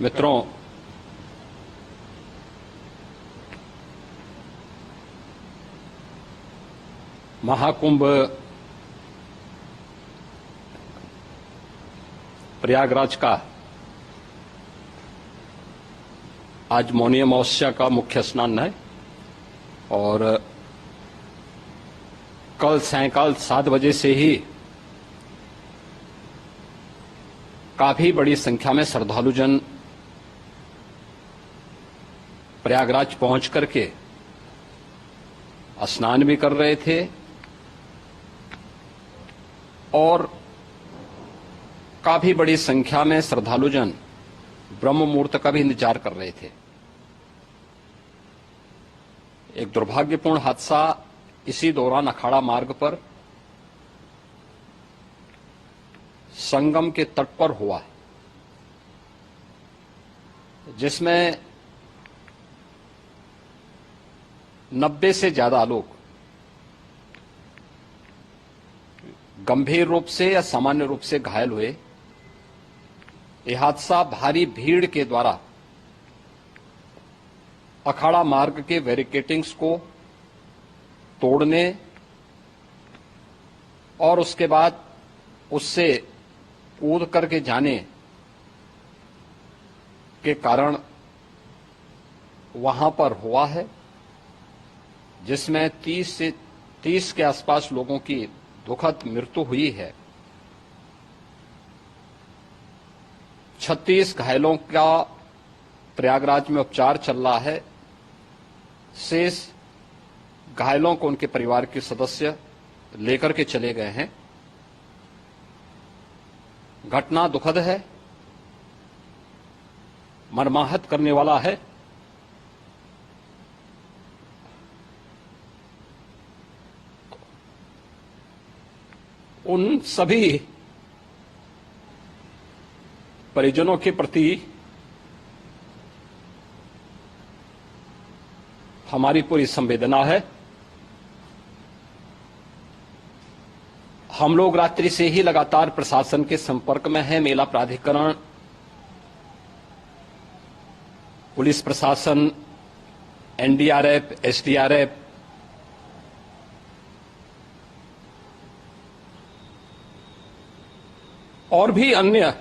मित्रों, महाकुंभ प्रयागराज का आज मौनी अमावस्या का मुख्य स्नान है और कल सायंकाल 7 बजे से ही काफी बड़ी संख्या में श्रद्धालुजन प्रयागराज पहुंच करके स्नान भी कर रहे थे और काफी बड़ी संख्या में श्रद्धालुजन ब्रह्म मुहूर्त का भी इंतजार कर रहे थे। एक दुर्भाग्यपूर्ण हादसा इसी दौरान अखाड़ा मार्ग पर संगम के तट पर हुआ, जिसमें 90 से ज्यादा लोग गंभीर रूप से या सामान्य रूप से घायल हुए। यह हादसा भारी भीड़ के द्वारा अखाड़ा मार्ग के बैरिकेडिंग्स को तोड़ने और उसके बाद उससे कूद करके जाने के कारण वहां पर हुआ है, जिसमें 30 के आसपास लोगों की दुखद मृत्यु हुई है। 36 घायलों का प्रयागराज में उपचार चल रहा है। शेष घायलों को उनके परिवार के सदस्य लेकर के चले गए हैं। घटना दुखद है, मर्माहत करने वाला है। उन सभी परिजनों के प्रति हमारी पूरी संवेदना है। हम लोग रात्रि से ही लगातार प्रशासन के संपर्क में हैं। मेला प्राधिकरण, पुलिस प्रशासन, एनडीआरएफ, एसडीआरएफ, और भी अन्य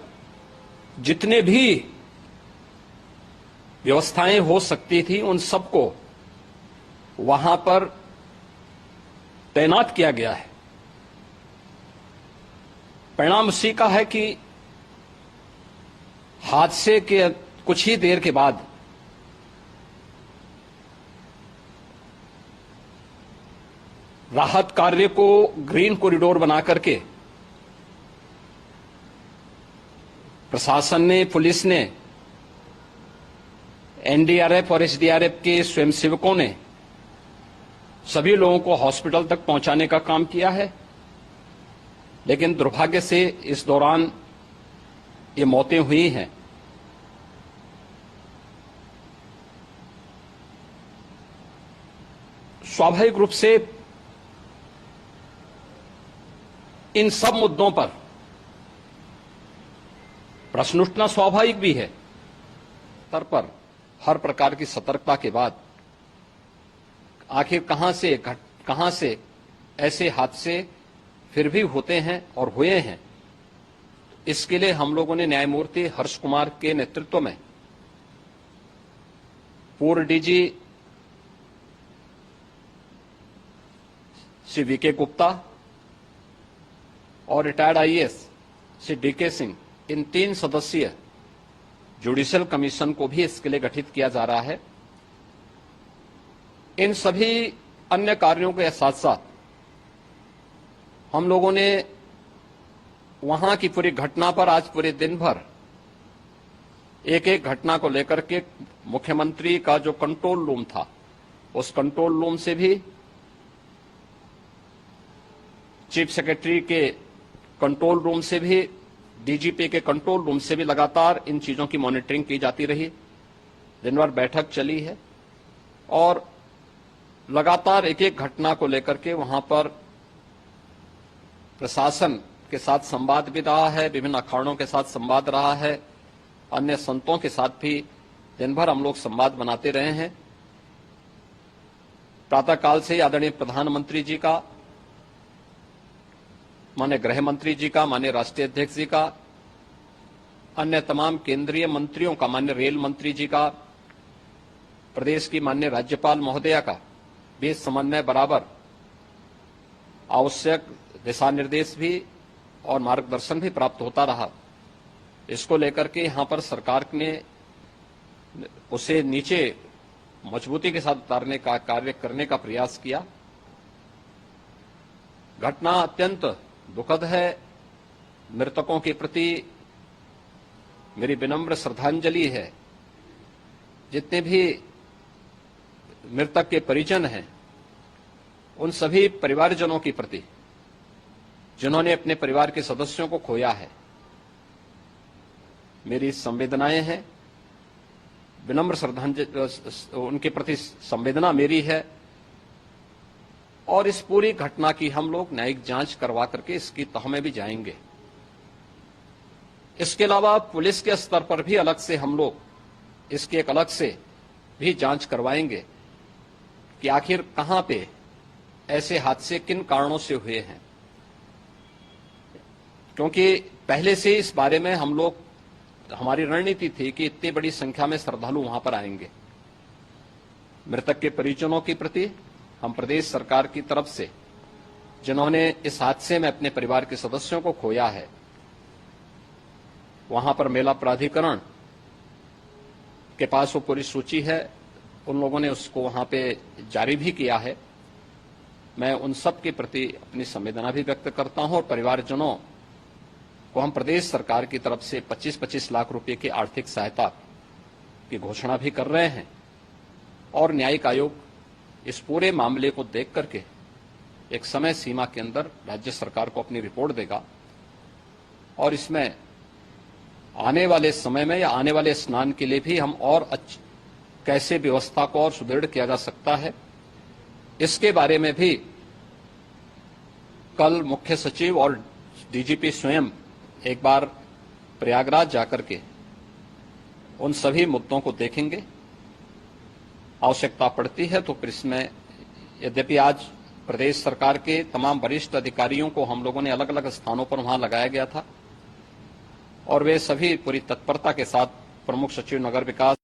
जितने भी व्यवस्थाएं हो सकती थी उन सबको वहां पर तैनात किया गया है। परिणाम उसी का है कि हादसे के कुछ ही देर के बाद राहत कार्य को ग्रीन कॉरिडोर बना करके प्रशासन ने, पुलिस ने, एनडीआरएफ और एसडीआरएफ के स्वयंसेवकों ने सभी लोगों को हॉस्पिटल तक पहुंचाने का काम किया है। लेकिन दुर्भाग्य से इस दौरान ये मौतें हुई हैं। स्वाभाविक रूप से इन सब मुद्दों पर प्रश्न उठना स्वाभाविक भी है। स्तर पर हर प्रकार की सतर्कता के बाद आखिर कहां से ऐसे हादसे फिर भी होते हैं और हुए हैं। इसके लिए हम लोगों ने न्यायमूर्ति हर्ष कुमार के नेतृत्व में पूर्व डीजी श्री वीके गुप्ता और retired IAS Shri DK Singh, इन 3 सदस्यीय जुडिशियल कमीशन को भी इसके लिए गठित किया जा रहा है। इन सभी अन्य कार्यों के साथ साथ हम लोगों ने वहां की पूरी घटना पर आज पूरे दिन भर एक एक घटना को लेकर के मुख्यमंत्री का जो कंट्रोल रूम था, उस कंट्रोल रूम से भी, चीफ सेक्रेटरी के कंट्रोल रूम से भी, डीजीपी के कंट्रोल रूम से भी लगातार इन चीजों की मॉनिटरिंग की जाती रही। दिन भर बैठक चली है और लगातार एक एक घटना को लेकर के वहां पर प्रशासन के साथ संवाद भी रहा है, विभिन्न अखाड़ों के साथ संवाद रहा है, अन्य संतों के साथ भी दिन भर हम लोग संवाद बनाते रहे हैं। प्रातःकाल से आदरणीय प्रधानमंत्री जी का, माननीय गृह मंत्री जी का, माननीय राष्ट्रीय अध्यक्ष जी का, अन्य तमाम केंद्रीय मंत्रियों का, माननीय रेल मंत्री जी का, प्रदेश की माननीय राज्यपाल महोदया का भी समन्वय बराबर आवश्यक दिशा निर्देश भी और मार्गदर्शन भी प्राप्त होता रहा। इसको लेकर के यहां पर सरकार ने उसे नीचे मजबूती के साथ उतारने का कार्य करने का प्रयास किया। घटना अत्यंत दुखद है। मृतकों के प्रति मेरी विनम्र श्रद्धांजलि है। जितने भी मृतक के परिजन हैं, उन सभी परिवारजनों के प्रति जिन्होंने अपने परिवार के सदस्यों को खोया है, मेरी संवेदनाएं हैं। विनम्र श्रद्धांजलि उनके प्रति संवेदना मेरी है और इस पूरी घटना की हम लोग न्यायिक जांच करवा करके इसकी तह में भी जाएंगे। इसके अलावा पुलिस के स्तर पर भी अलग से हम लोग इसकी एक अलग से भी जांच करवाएंगे कि आखिर कहां पे ऐसे हादसे किन कारणों से हुए हैं, क्योंकि पहले से इस बारे में हम लोग, हमारी रणनीति थी कि इतनी बड़ी संख्या में श्रद्धालु वहां पर आएंगे। मृतक के परिजनों के प्रति हम प्रदेश सरकार की तरफ से, जिन्होंने इस हादसे में अपने परिवार के सदस्यों को खोया है, वहां पर मेला प्राधिकरण के पास वो पूरी सूची है, उन लोगों ने उसको वहां पे जारी भी किया है। मैं उन सब के प्रति अपनी संवेदना भी व्यक्त करता हूं और परिवारजनों को हम प्रदेश सरकार की तरफ से 25-25 लाख रुपए की आर्थिक सहायता की घोषणा भी कर रहे हैं और न्यायिक आयोग इस पूरे मामले को देख करके एक समय सीमा के अंदर राज्य सरकार को अपनी रिपोर्ट देगा और इसमें आने वाले समय में या आने वाले स्नान के लिए भी हम और कैसे व्यवस्था को और सुदृढ़ किया जा सकता है, इसके बारे में भी कल मुख्य सचिव और डीजीपी स्वयं एक बार प्रयागराज जाकर के उन सभी मुद्दों को देखेंगे। आवश्यकता पड़ती है तो फिर इसमें, यद्यपि आज प्रदेश सरकार के तमाम वरिष्ठ अधिकारियों को हम लोगों ने अलग अलग स्थानों पर वहां लगाया गया था और वे सभी पूरी तत्परता के साथ प्रमुख सचिव नगर विकास